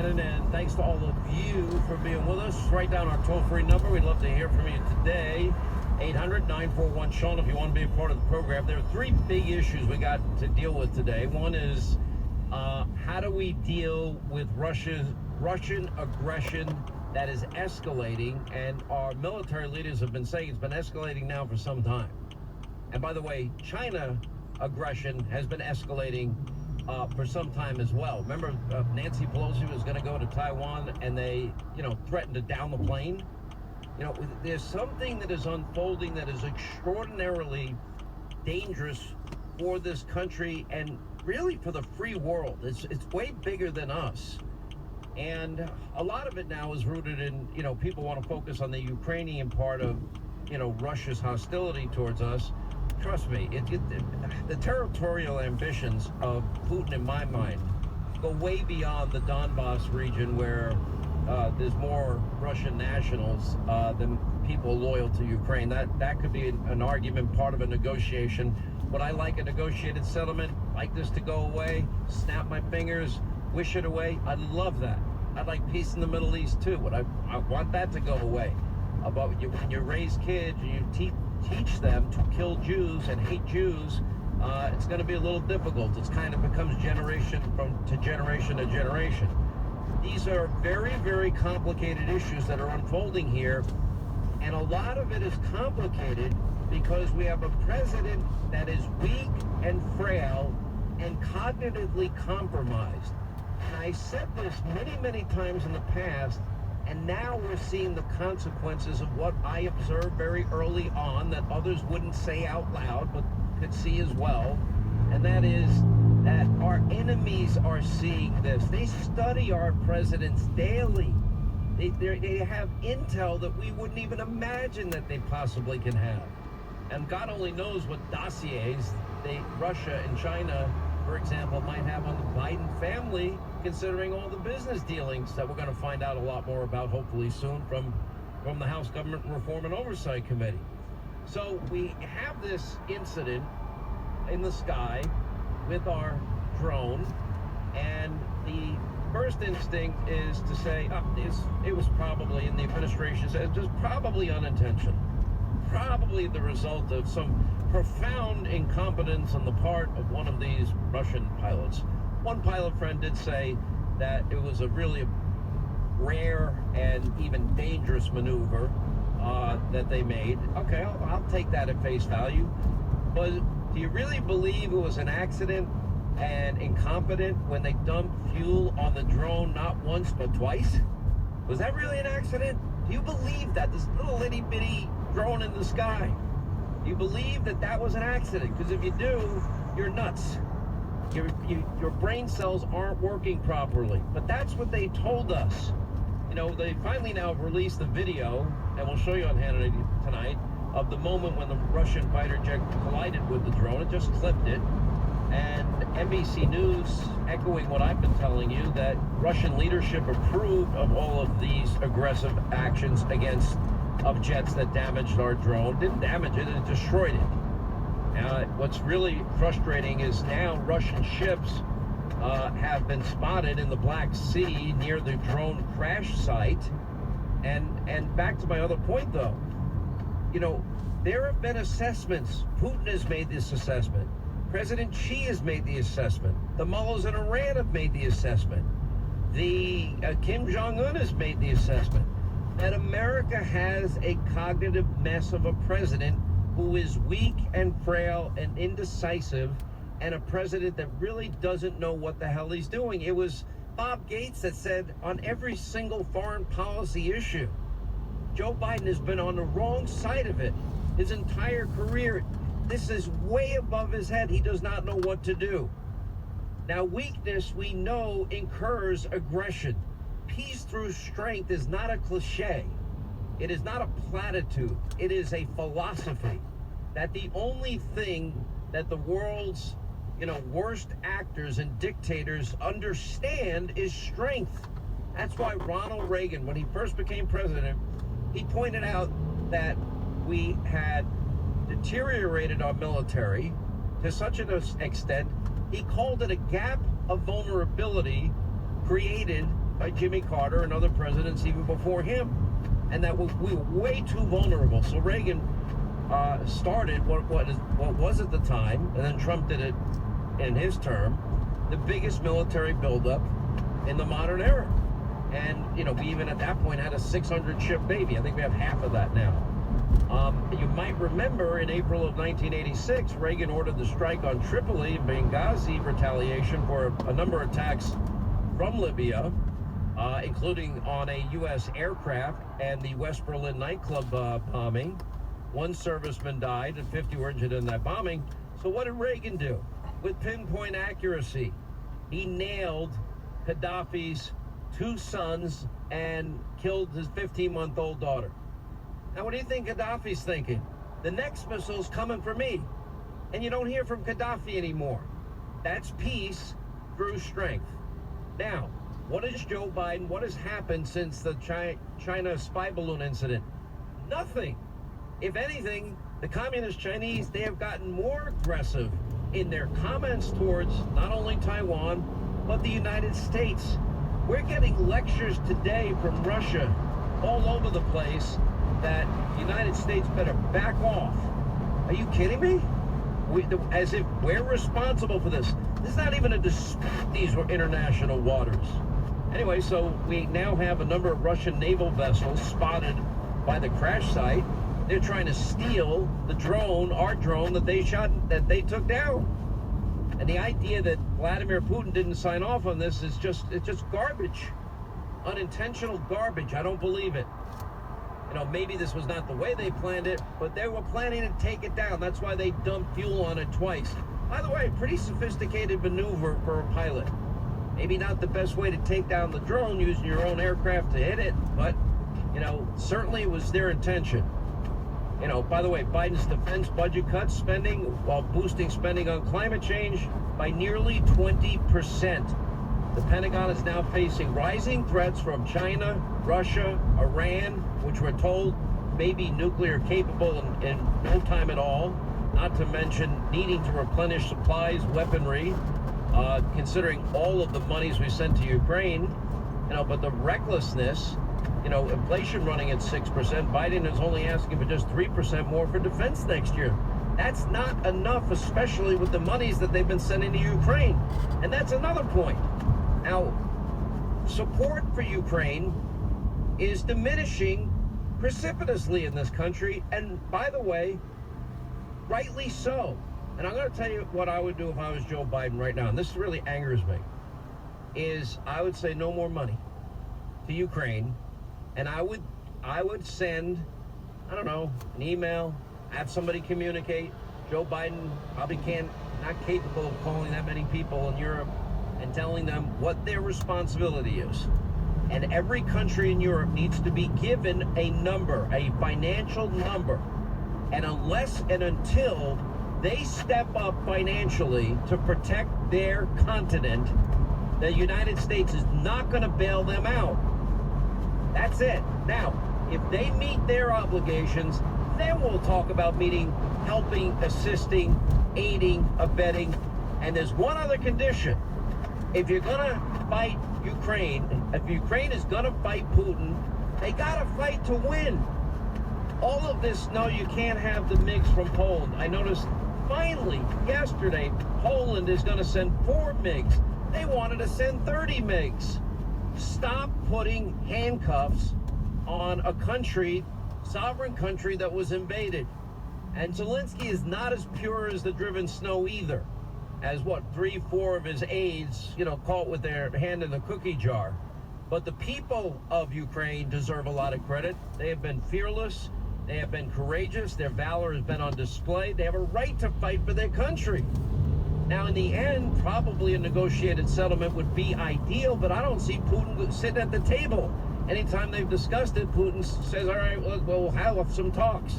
Shannon, and thanks to all of you for being with us. Write down our toll-free number. We'd love to hear from you today. 800-941-SEAN if you want to be a part of the program. There are three big issues we got to deal with today. One is how do we deal with Russian aggression that is escalating, and our military leaders have been saying it's been escalating now for some time. And by the way, China aggression has been escalating for some time as well. Remember, Nancy Pelosi was going to go to Taiwan, and they, threatened to down the plane. There's something that is unfolding that is extraordinarily dangerous for this country and really for the free world. It's way bigger than us. And a lot of it now is rooted in, people want to focus on the Ukrainian part of, Russia's hostility towards us. Trust me, the territorial ambitions of Putin, in my mind, go way beyond the Donbass region where there's more Russian nationals than people loyal to Ukraine. That could be an argument, part of a negotiation. Would I like a negotiated settlement, like this to go away, snap my fingers, wish it away? I'd love that. I'd like peace in the Middle East too. I want that to go away. When you raise kids and you teach them to kill Jews and hate Jews, it's going to be a little difficult. It's kind of becomes generation to generation. These are very, very complicated issues that are unfolding here, and a lot of it is complicated because we have a president that is weak and frail and cognitively compromised. And I said this many, many times in the past, and now we're seeing the consequences of what I observed very early on that others wouldn't say out loud, but could see as well. And that is that our enemies are seeing this. They study our presidents daily. They have intel that we wouldn't even imagine that they possibly can have. And God only knows what dossiers Russia and China, for example, might have on the Biden family, considering all the business dealings that we're going to find out a lot more about hopefully soon from the House Government Reform and Oversight Committee. So we have this incident in the sky with our drone, and the first instinct is to say it was probably, and the administration says it was probably unintentional, probably the result of some profound incompetence on the part of one of these Russian pilots. One pilot friend did say that it was a really rare and even dangerous maneuver that they made. Okay, I'll take that at face value. But do you really believe it was an accident and incompetent when they dumped fuel on the drone not once but twice? Was that really an accident? Do you believe that? This little itty bitty drone in the sky. Do you believe that was an accident? Because if you do, you're nuts. Your brain cells aren't working properly. But that's what they told us. They finally now have released the video, and we'll show you on Hannity tonight, of the moment when the Russian fighter jet collided with the drone. It just clipped it. And NBC News echoing what I've been telling you, that Russian leadership approved of all of these aggressive actions of jets that damaged our drone. Didn't damage it, it destroyed it. What's really frustrating is now Russian ships have been spotted in the Black Sea near the drone crash site. And back to my other point though, there have been assessments. Putin has made this assessment. President Xi has made the assessment. The mullahs in Iran have made the assessment. The Kim Jong-un has made the assessment that America has a cognitive mess of a president who is weak and frail and indecisive, and a president that really doesn't know what the hell he's doing. It was Bob Gates that said on every single foreign policy issue, Joe Biden has been on the wrong side of it his entire career. This is way above his head. He does not know what to do. Now, weakness, we know, incurs aggression. Peace through strength is not a cliche. It is not a platitude. It is a philosophy that the only thing that the world's worst actors and dictators understand is strength. That's why Ronald Reagan, when he first became president, he pointed out that we had deteriorated our military to such an extent, he called it a gap of vulnerability created by Jimmy Carter and other presidents even before him, and that we were way too vulnerable. So Reagan started what was at the time, and then Trump did it in his term, the biggest military buildup in the modern era. And, we even at that point had a 600-ship Navy. I think we have half of that now. You might remember in April of 1986, Reagan ordered the strike on Tripoli and Benghazi retaliation for a number of attacks from Libya, including on a U.S. aircraft and the West Berlin nightclub bombing. One serviceman died and 50 were injured in that bombing. So what did Reagan do? With pinpoint accuracy, he nailed Gaddafi's 2 sons and killed his 15-month-old daughter. Now, what do you think Gaddafi's thinking? The next missile's coming for me. And you don't hear from Gaddafi anymore. That's peace through strength. Now, what is Joe Biden? What has happened since the China spy balloon incident? Nothing. If anything, the communist Chinese, they have gotten more aggressive in their comments towards not only Taiwan, but the United States. We're getting lectures today from Russia all over the place that the United States better back off. Are you kidding me? As if we're responsible for this. This is not even a dispute. These were international waters. Anyway, so we now have a number of Russian naval vessels spotted by the crash site. They're trying to steal the drone, our drone, that they took down. And the idea that Vladimir Putin didn't sign off on this is just garbage. Unintentional garbage. I don't believe it. Maybe this was not the way they planned it, but they were planning to take it down. That's why they dumped fuel on it twice. By the way, pretty sophisticated maneuver for a pilot. Maybe not the best way to take down the drone using your own aircraft to hit it, but, certainly it was their intention. By the way, Biden's defense budget cuts spending while boosting spending on climate change by nearly 20%. The Pentagon is now facing rising threats from China, Russia, Iran, which we're told may be nuclear capable in no time at all, not to mention needing to replenish supplies, weaponry, considering all of the monies we sent to Ukraine. But the recklessness, inflation running at 6%, Biden is only asking for just 3% more for defense next year. That's not enough, especially with the monies that they've been sending to Ukraine. And that's another point. Now, support for Ukraine is diminishing precipitously in this country, and by the way, rightly so. And I'm going to tell you what I would do if I was Joe Biden right now, and this really angers me, is I would say no more money to Ukraine, and I would send, an email, have somebody communicate. Joe Biden probably not capable of calling that many people in Europe and telling them what their responsibility is. And every country in Europe needs to be given a number, a financial number. And unless and until they step up financially to protect their continent, the United States is not going to bail them out. That's it. Now, if they meet their obligations, then we'll talk about helping, assisting, aiding, abetting. And there's one other condition. If you're going to fight Ukraine, if Ukraine is going to fight Putin, they got to fight to win. All of this, no, you can't have the MiGs from Poland. I noticed finally yesterday, Poland is going to send 4 MiGs. They wanted to send 30 MiGs. Stop putting handcuffs on a country, sovereign country that was invaded. And Zelensky is not as pure as the driven snow either. As 3-4 of his aides, caught with their hand in the cookie jar. But the people of Ukraine deserve a lot of credit. They have been fearless. They have been courageous. Their valor has been on display. They have a right to fight for their country. Now, in the end, probably a negotiated settlement would be ideal, but I don't see Putin sitting at the table. Anytime they've discussed it, Putin says, all right, we'll have some talks.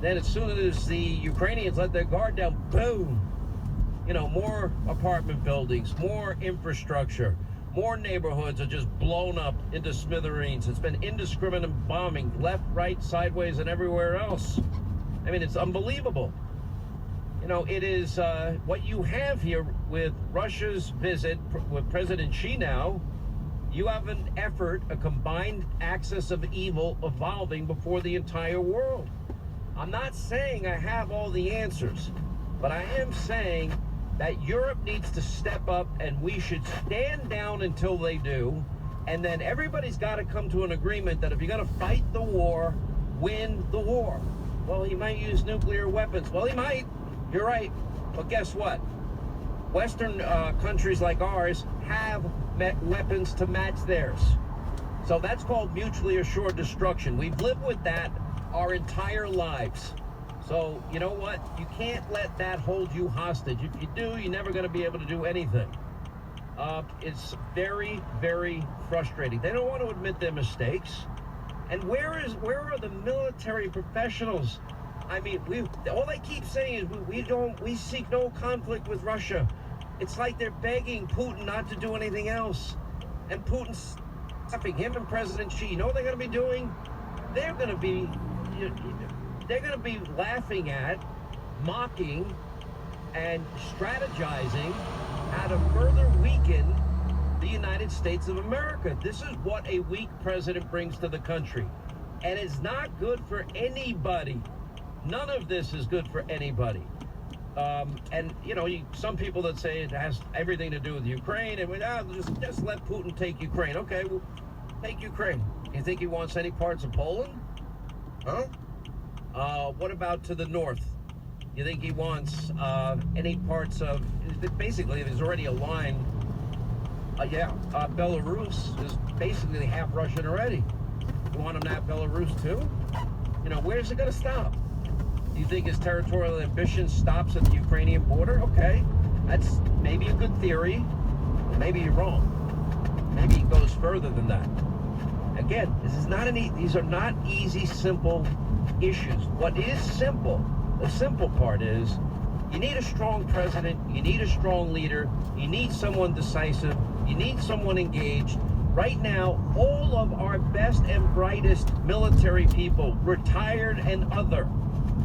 Then as soon as the Ukrainians let their guard down, boom. More apartment buildings, more infrastructure, more neighborhoods are just blown up into smithereens. It's been indiscriminate bombing, left, right, sideways, and everywhere else. I mean, it's unbelievable. It is what you have here with Russia's visit with President Xi now. You have an effort, a combined axis of evil evolving before the entire world. I'm not saying I have all the answers, but I am saying that Europe needs to step up and we should stand down until they do. And then everybody's got to come to an agreement that if you're going to fight the war, win the war. Well, he might use nuclear weapons. Well, he might. You're right. But guess what? Western countries like ours have weapons to match theirs. So that's called mutually assured destruction. We've lived with that our entire lives. So you know what? You can't let that hold you hostage. If you do, you're never going to be able to do anything. It's very, very frustrating. They don't want to admit their mistakes. And where are the military professionals? I mean, all they keep saying is we seek no conflict with Russia. It's like they're begging Putin not to do anything else. And Putin's stuffing him and President Xi. You know what they're going to be doing? They're going to be laughing at, mocking, and strategizing how to further weaken the United States of America. This is what a weak president brings to the country. And it's not good for anybody. None of this is good for anybody. And, you know, some people that say it has everything to do with Ukraine, and just let Putin take Ukraine. Okay, well, take Ukraine. You think he wants any parts of Poland? Huh? What about to the north? You think he wants any parts of... Basically, there's already a line. Belarus is basically half Russian already. You want him to have Belarus too? You know, where's it going to stop? Do you think his territorial ambition stops at the Ukrainian border? Okay, that's maybe a good theory. Maybe you're wrong. Maybe it goes further than that. Again, these are not easy, simple issues. What is simple, the simple part is, you need a strong president, you need a strong leader, you need someone decisive, you need someone engaged. Right now, all of our best and brightest military people, retired and other,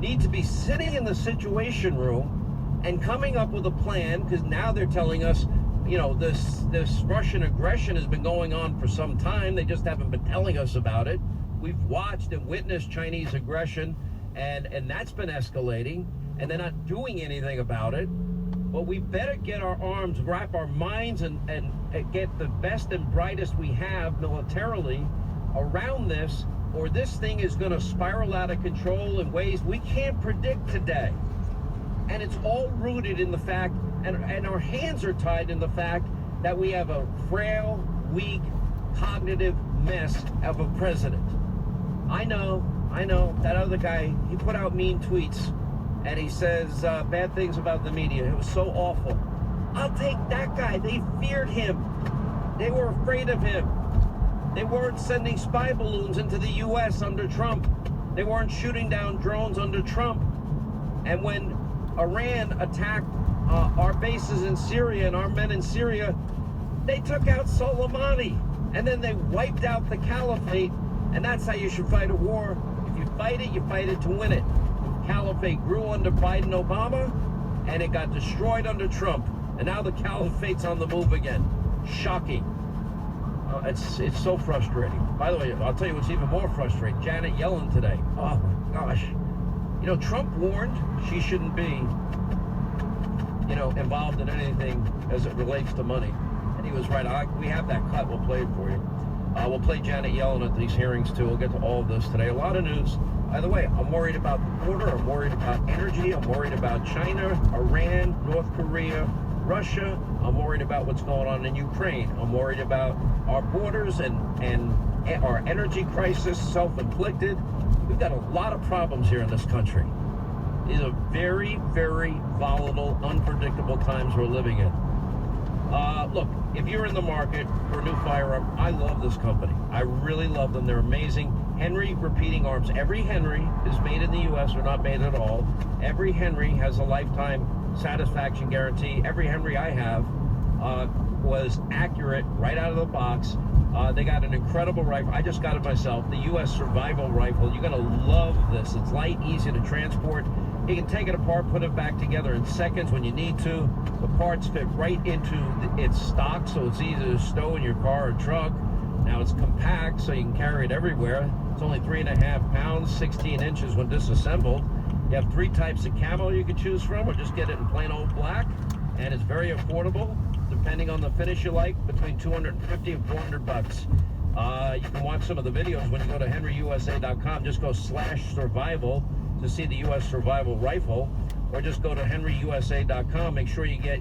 need to be sitting in the Situation Room and coming up with a plan, because now they're telling us, you know, this Russian aggression has been going on for some time. They just haven't been telling us about it. We've watched and witnessed Chinese aggression, and that's been escalating, and they're not doing anything about it. But we better get our arms, wrap our minds, and get the best and brightest we have militarily around this, or this thing is going to spiral out of control in ways we can't predict today. And it's all rooted in the fact, and our hands are tied in the fact that we have a frail, weak, cognitive mess of a president. I know, that other guy, he put out mean tweets, and he says bad things about the media. It was so awful. I'll take that guy. They feared him. They were afraid of him. They weren't sending spy balloons into the U.S. under Trump. They weren't shooting down drones under Trump. And when Iran attacked our bases in Syria and our men in Syria, they took out Soleimani. And then they wiped out the caliphate. And that's how you should fight a war. If you fight it to win it. The caliphate grew under Biden, Obama, and it got destroyed under Trump. And now the caliphate's on the move again. Shocking. It's so frustrating. By the way, I'll tell you what's even more frustrating. Janet Yellen today. Oh my gosh. You know, Trump warned she shouldn't be, involved in anything as it relates to money. And he was right. We have that cut. We'll play it for you. We'll play Janet Yellen at these hearings too. We'll get to all of this today. A lot of news. By the way, I'm worried about the border. I'm worried about energy. I'm worried about China, Iran, North Korea, Russia. I'm worried about what's going on in Ukraine. I'm worried about our borders and our energy crisis, self-inflicted. We've got a lot of problems here in this country. These are very, very volatile, unpredictable times we're living in. Look, if you're in the market for a new firearm, I love this company. I really love them. They're amazing. Henry Repeating Arms. Every Henry is made in the U.S. or not made at all. Every Henry has a lifetime satisfaction guarantee. Every Henry I have was accurate right out of the box. They got an incredible rifle. I just got it myself. The U.S. Survival Rifle. You're going to love this. It's light, easy to transport. You can take it apart, put it back together in seconds when you need to. The parts fit right into its stock, so it's easy to stow in your car or truck. Now it's compact, so you can carry it everywhere. It's only 3.5 pounds, 16 inches when disassembled. You have 3 types of camo you can choose from, or just get it in plain old black. And it's very affordable, depending on the finish you like, between $250 and $400. You can watch some of the videos when you go to henryusa.com. Just go /survival to see the U.S. Survival Rifle, or just go to henryusa.com. Make sure you get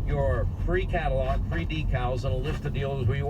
your free catalog, free decals, and a list of dealers where you